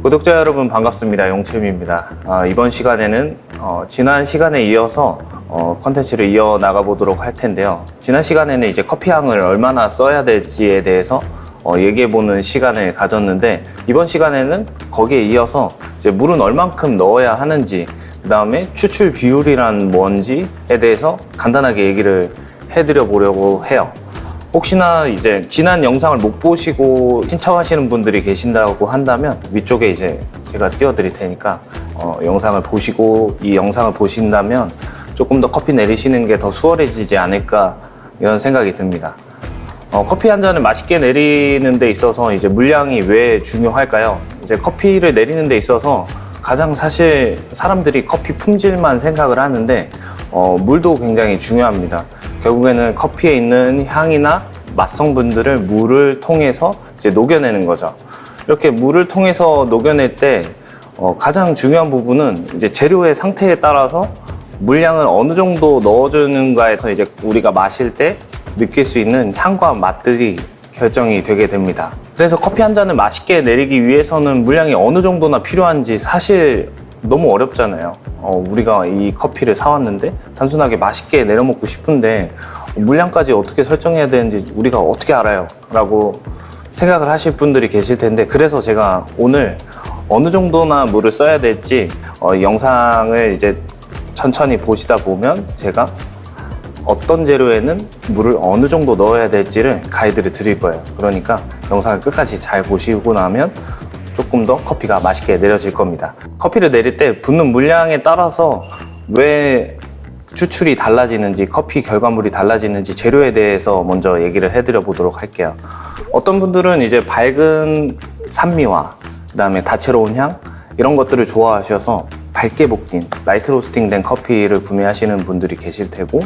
구독자 여러분 반갑습니다. 용채입니다. 이번 시간에는 지난 시간에 이어서 컨텐츠를 이어나가 보도록 할 텐데요. 지난 시간에는 이제 커피향을 얼마나 써야 될지에 대해서 얘기해보는 시간을 가졌는데, 이번 시간에는 거기에 이어서 이제 물은 얼만큼 넣어야 하는지, 그 다음에 추출 비율이란 뭔지에 대해서 간단하게 얘기를 해드려 보려고 해요. 혹시나 이제 지난 영상을 못 보시고 신청하시는 분들이 계신다고 한다면 위쪽에 이제 제가 띄워드릴 테니까 영상을 보시고 이 영상을 보신다면 조금 더 커피 내리시는 게 더 수월해지지 않을까 이런 생각이 듭니다. 커피 한 잔을 맛있게 내리는 데 있어서 이제 물량이 왜 중요할까요? 이제 커피를 내리는 데 있어서 가장 사실 사람들이 커피 품질만 생각을 하는데 물도 굉장히 중요합니다. 결국에는 커피에 있는 향이나 맛 성분들을 물을 통해서 이제 녹여내는 거죠. 이렇게 물을 통해서 녹여낼 때 가장 중요한 부분은 이제 재료의 상태에 따라서 물량을 어느 정도 넣어주는가에서 이제 우리가 마실 때 느낄 수 있는 향과 맛들이 결정이 되게 됩니다. 그래서 커피 한 잔을 맛있게 내리기 위해서는 물량이 어느 정도나 필요한지 사실 너무 어렵잖아요. 우리가 이 커피를 사왔는데 단순하게 맛있게 내려 먹고 싶은데 물량까지 어떻게 설정해야 되는지 우리가 어떻게 알아요? 라고 생각을 하실 분들이 계실 텐데, 그래서 제가 오늘 어느 정도나 물을 써야 될지 영상을 이제 천천히 보시다 보면 제가 어떤 재료에는 물을 어느 정도 넣어야 될지를 가이드를 드릴 거예요. 그러니까 영상을 끝까지 잘 보시고 나면 조금 더 커피가 맛있게 내려질 겁니다. 커피를 내릴 때 붓는 물량에 따라서 왜 추출이 달라지는지, 커피 결과물이 달라지는지 재료에 대해서 먼저 얘기를 해드려 보도록 할게요. 어떤 분들은 이제 밝은 산미와 그 다음에 다채로운 향 이런 것들을 좋아하셔서 밝게 볶인 라이트 로스팅 된 커피를 구매하시는 분들이 계실 테고,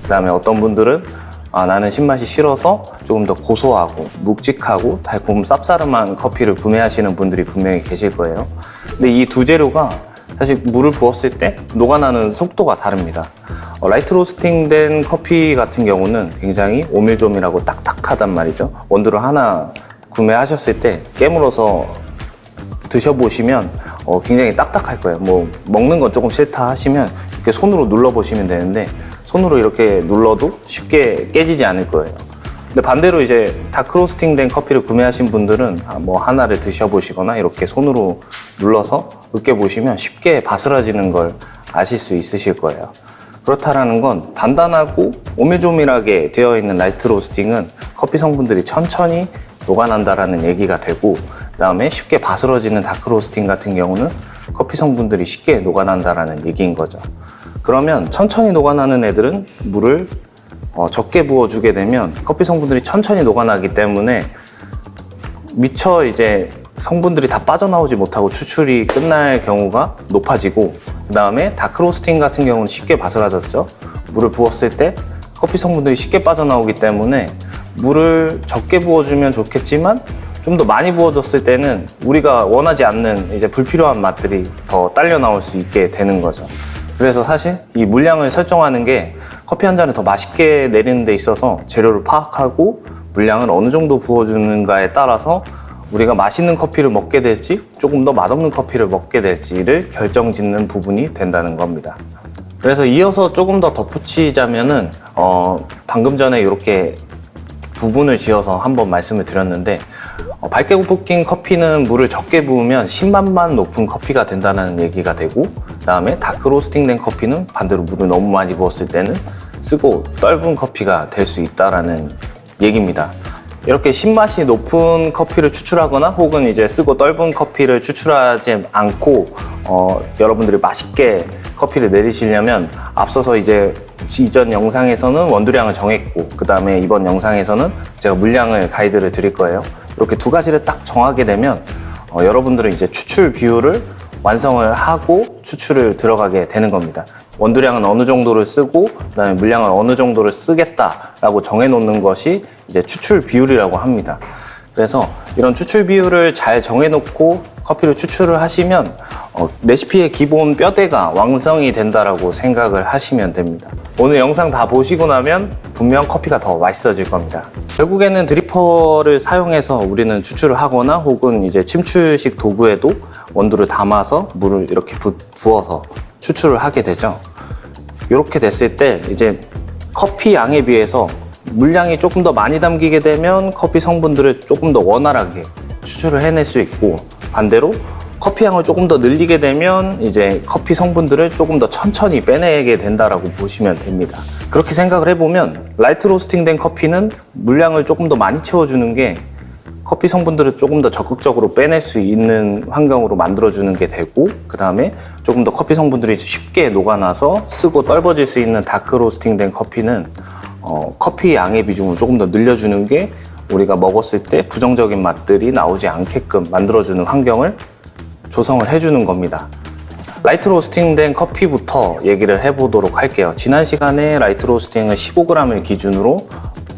그 다음에 어떤 분들은 나는 신맛이 싫어서 조금 더 고소하고 묵직하고 달콤 쌉싸름한 커피를 구매하시는 분들이 분명히 계실 거예요. 근데 이 두 재료가 사실 물을 부었을 때 녹아나는 속도가 다릅니다. 라이트 로스팅 된 커피 같은 경우는 굉장히 오밀조밀하고 딱딱하단 말이죠. 원두를 하나 구매하셨을 때 깨물어서 드셔보시면 굉장히 딱딱할 거예요. 뭐 먹는 건 조금 싫다 하시면 이렇게 손으로 눌러보시면 되는데, 손으로 이렇게 눌러도 쉽게 깨지지 않을 거예요. 근데 반대로 이제 다크 로스팅 된 커피를 구매하신 분들은 뭐 하나를 드셔보시거나 이렇게 손으로 눌러서 으깨보시면 쉽게 바스라지는 걸 아실 수 있으실 거예요. 그렇다라는 건 단단하고 오밀조밀하게 되어 있는 라이트 로스팅은 커피 성분들이 천천히 녹아난다라는 얘기가 되고, 그 다음에 쉽게 바스러지는 다크 로스팅 같은 경우는 커피 성분들이 쉽게 녹아난다라는 얘기인 거죠. 그러면 천천히 녹아나는 애들은 물을 적게 부어주게 되면 커피 성분들이 천천히 녹아나기 때문에 미처 이제 성분들이 다 빠져나오지 못하고 추출이 끝날 경우가 높아지고, 그 다음에 다크 로스팅 같은 경우는 쉽게 바스라졌죠. 물을 부었을 때 커피 성분들이 쉽게 빠져나오기 때문에 물을 적게 부어주면 좋겠지만 좀 더 많이 부어줬을 때는 우리가 원하지 않는 이제 불필요한 맛들이 더 딸려 나올 수 있게 되는 거죠. 그래서 사실 이 물량을 설정하는 게 커피 한 잔을 더 맛있게 내리는 데 있어서 재료를 파악하고 물량을 어느 정도 부어주는가에 따라서 우리가 맛있는 커피를 먹게 될지 조금 더 맛없는 커피를 먹게 될지를 결정짓는 부분이 된다는 겁니다. 그래서 이어서 조금 더 덧붙이자면은 방금 전에 이렇게 부분을 지어서 한번 말씀을 드렸는데, 밝게 볶인 커피는 물을 적게 부으면 신맛만 높은 커피가 된다는 얘기가 되고, 그 다음에 다크 로스팅 된 커피는 반대로 물을 너무 많이 부었을 때는 쓰고 떫은 커피가 될 수 있다라는 얘기입니다. 이렇게 신맛이 높은 커피를 추출하거나 혹은 이제 쓰고 떫은 커피를 추출하지 않고 여러분들이 맛있게 커피를 내리시려면 앞서서 이제 이전 영상에서는 원두량을 정했고, 그 다음에 이번 영상에서는 제가 물량을 가이드를 드릴 거예요. 이렇게 두 가지를 딱 정하게 되면 여러분들은 이제 추출 비율을 완성을 하고 추출을 들어가게 되는 겁니다. 원두량은 어느 정도를 쓰고 그다음에 물량을 어느 정도를 쓰겠다라고 정해놓는 것이 이제 추출 비율이라고 합니다. 그래서 이런 추출 비율을 잘 정해놓고 커피를 추출을 하시면 레시피의 기본 뼈대가 완성이 된다라고 생각을 하시면 됩니다. 오늘 영상 다 보시고 나면 분명 커피가 더 맛있어질 겁니다. 결국에는 드리퍼를 사용해서 우리는 추출을 하거나 혹은 이제 침출식 도구에도 원두를 담아서 물을 이렇게 부어서 추출을 하게 되죠. 이렇게 됐을 때 이제 커피 양에 비해서 물량이 조금 더 많이 담기게 되면 커피 성분들을 조금 더 원활하게 추출을 해낼 수 있고, 반대로 커피 양을 조금 더 늘리게 되면 이제 커피 성분들을 조금 더 천천히 빼내게 된다라고 보시면 됩니다. 그렇게 생각을 해보면 라이트 로스팅된 커피는 물량을 조금 더 많이 채워주는 게 커피 성분들을 조금 더 적극적으로 빼낼 수 있는 환경으로 만들어주는 게 되고, 그 다음에 조금 더 커피 성분들이 쉽게 녹아나서 쓰고 떫어질 수 있는 다크 로스팅된 커피는 커피 양의 비중을 조금 더 늘려주는 게 우리가 먹었을 때 부정적인 맛들이 나오지 않게끔 만들어주는 환경을 조성을 해주는 겁니다. 라이트 로스팅된 커피부터 얘기를 해보도록 할게요. 지난 시간에 라이트 로스팅을 15g을 기준으로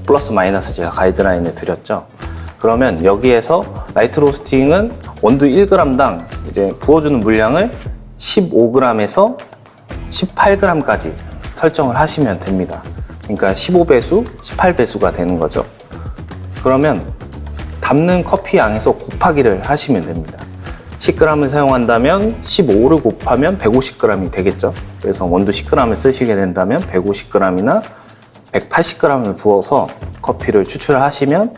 플러스 마이너스 제가 가이드라인을 드렸죠. 그러면 여기에서 라이트 로스팅은 원두 1g당 이제 부어주는 물량을 15g에서 18g까지 설정을 하시면 됩니다. 그러니까 15배수, 18배수가 되는 거죠. 그러면 담는 커피 양에서 곱하기를 하시면 됩니다. 10g을 사용한다면 15를 곱하면 150g이 되겠죠. 그래서 원두 10g을 쓰시게 된다면 150g이나 180g을 부어서 커피를 추출하시면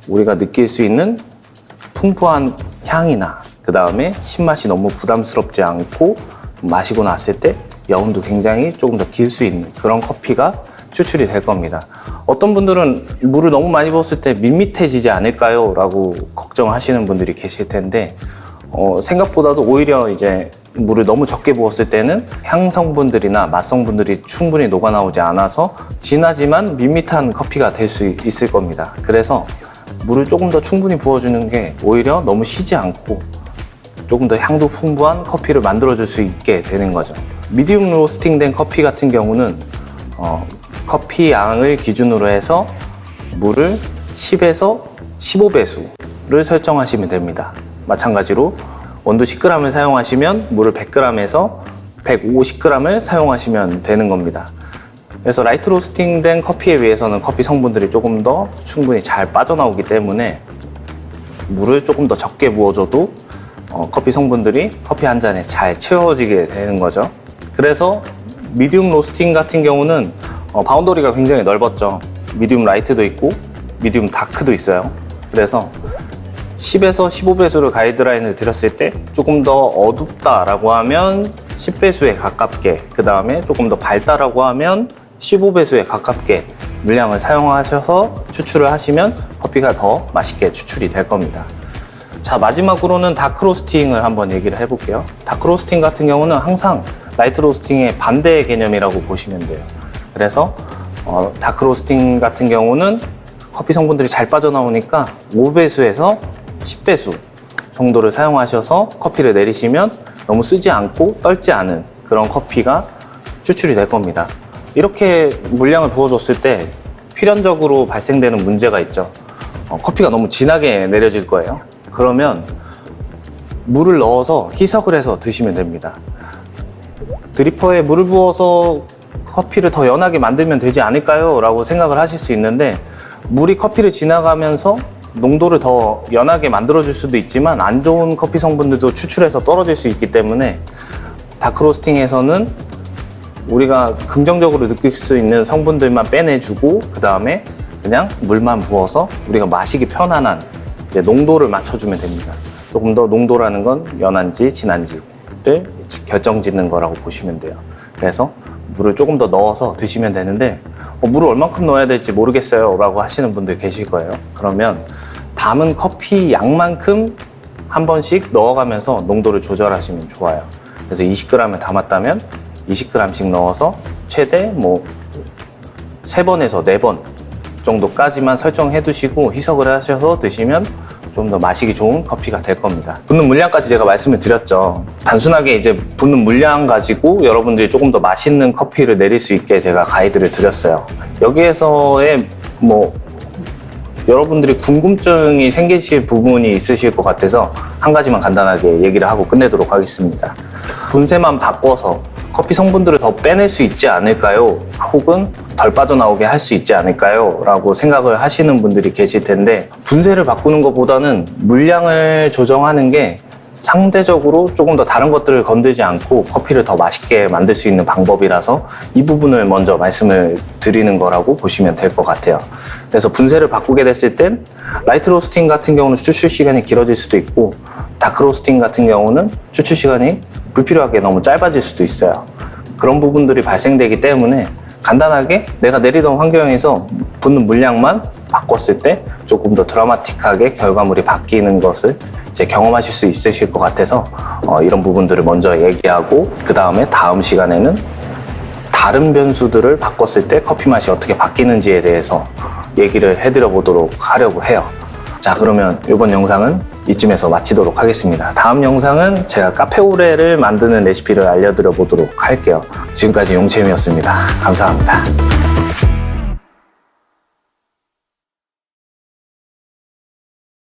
우리가 느낄 수 있는 풍부한 향이나 그 다음에 신맛이 너무 부담스럽지 않고 마시고 났을 때 여운도 굉장히 조금 더 길 수 있는 그런 커피가 추출이 될 겁니다. 어떤 분들은 물을 너무 많이 부었을 때 밋밋해지지 않을까요? 라고 걱정하시는 분들이 계실 텐데 생각보다도 오히려 이제 물을 너무 적게 부었을 때는 향 성분들이나 맛 성분들이 충분히 녹아 나오지 않아서 진하지만 밋밋한 커피가 될 수 있을 겁니다. 그래서 물을 조금 더 충분히 부어주는 게 오히려 너무 쉬지 않고 조금 더 향도 풍부한 커피를 만들어줄 수 있게 되는 거죠. 미디움 로스팅된 커피 같은 경우는 커피 양을 기준으로 해서 물을 10에서 15배수를 설정하시면 됩니다. 마찬가지로 원두 10g을 사용하시면 물을 100g에서 150g을 사용하시면 되는 겁니다. 그래서 라이트 로스팅된 커피에 비해서는 커피 성분들이 조금 더 충분히 잘 빠져나오기 때문에 물을 조금 더 적게 부어줘도 커피 성분들이 커피 한 잔에 잘 채워지게 되는 거죠. 그래서 미디움 로스팅 같은 경우는 바운더리가 굉장히 넓었죠. 미디움 라이트도 있고 미디움 다크도 있어요. 그래서 10에서 15배수를 가이드라인을 드렸을 때 조금 더 어둡다라고 하면 10배수에 가깝게, 그 다음에 조금 더 밝다라고 하면 15배수에 가깝게 물량을 사용하셔서 추출을 하시면 커피가 더 맛있게 추출이 될 겁니다. 자, 마지막으로는 다크 로스팅을 한번 얘기를 해볼게요. 다크 로스팅 같은 경우는 항상 라이트 로스팅의 반대의 개념이라고 보시면 돼요. 그래서 다크 로스팅 같은 경우는 커피 성분들이 잘 빠져나오니까 5배수에서 10배수 정도를 사용하셔서 커피를 내리시면 너무 쓰지 않고 떨지 않은 그런 커피가 추출이 될 겁니다. 이렇게 물량을 부어줬을 때 필연적으로 발생되는 문제가 있죠. 커피가 너무 진하게 내려질 거예요. 그러면 물을 넣어서 희석을 해서 드시면 됩니다. 드리퍼에 물을 부어서 커피를 더 연하게 만들면 되지 않을까요? 라고 생각을 하실 수 있는데, 물이 커피를 지나가면서 농도를 더 연하게 만들어줄 수도 있지만 안 좋은 커피 성분들도 추출해서 떨어질 수 있기 때문에 다크 로스팅에서는 우리가 긍정적으로 느낄 수 있는 성분들만 빼내주고 그 다음에 그냥 물만 부어서 우리가 마시기 편안한 이제 농도를 맞춰주면 됩니다. 조금 더 농도라는 건 연한지 진한지를 결정짓는 거라고 보시면 돼요. 그래서 물을 조금 더 넣어서 드시면 되는데 물을 얼만큼 넣어야 될지 모르겠어요 라고 하시는 분들 계실 거예요. 그러면 담은 커피 양만큼 한 번씩 넣어가면서 농도를 조절하시면 좋아요. 그래서 20g을 담았다면 20g씩 넣어서 최대 3번에서 4번 정도까지만 설정해 두시고 희석을 하셔서 드시면 좀 더 마시기 좋은 커피가 될 겁니다. 붓는 물량까지 제가 말씀을 드렸죠. 단순하게 이제 붓는 물량 가지고 여러분들이 조금 더 맛있는 커피를 내릴 수 있게 제가 가이드를 드렸어요. 여기에서의 여러분들이 궁금증이 생기실 부분이 있으실 것 같아서 한 가지만 간단하게 얘기를 하고 끝내도록 하겠습니다. 분쇄만 바꿔서 커피 성분들을 더 빼낼 수 있지 않을까요? 혹은 덜 빠져나오게 할 수 있지 않을까요? 라고 생각을 하시는 분들이 계실 텐데, 분쇄를 바꾸는 것보다는 물량을 조정하는 게 상대적으로 조금 더 다른 것들을 건들지 않고 커피를 더 맛있게 만들 수 있는 방법이라서 이 부분을 먼저 말씀을 드리는 거라고 보시면 될 것 같아요. 그래서 분쇄를 바꾸게 됐을 땐 라이트 로스팅 같은 경우는 추출 시간이 길어질 수도 있고, 다크 로스팅 같은 경우는 추출 시간이 불필요하게 너무 짧아질 수도 있어요. 그런 부분들이 발생되기 때문에 간단하게 내가 내리던 환경에서 붓는 물량만 바꿨을 때 조금 더 드라마틱하게 결과물이 바뀌는 것을 이제 경험하실 수 있으실 것 같아서 이런 부분들을 먼저 얘기하고, 그 다음에 다음 시간에는 다른 변수들을 바꿨을 때 커피 맛이 어떻게 바뀌는지에 대해서 얘기를 해드려 보도록 하려고 해요. 자, 그러면 이번 영상은 이쯤에서 마치도록 하겠습니다. 다음 영상은 제가 카페오레를 만드는 레시피를 알려드려 보도록 할게요. 지금까지 용채미였습니다. 감사합니다.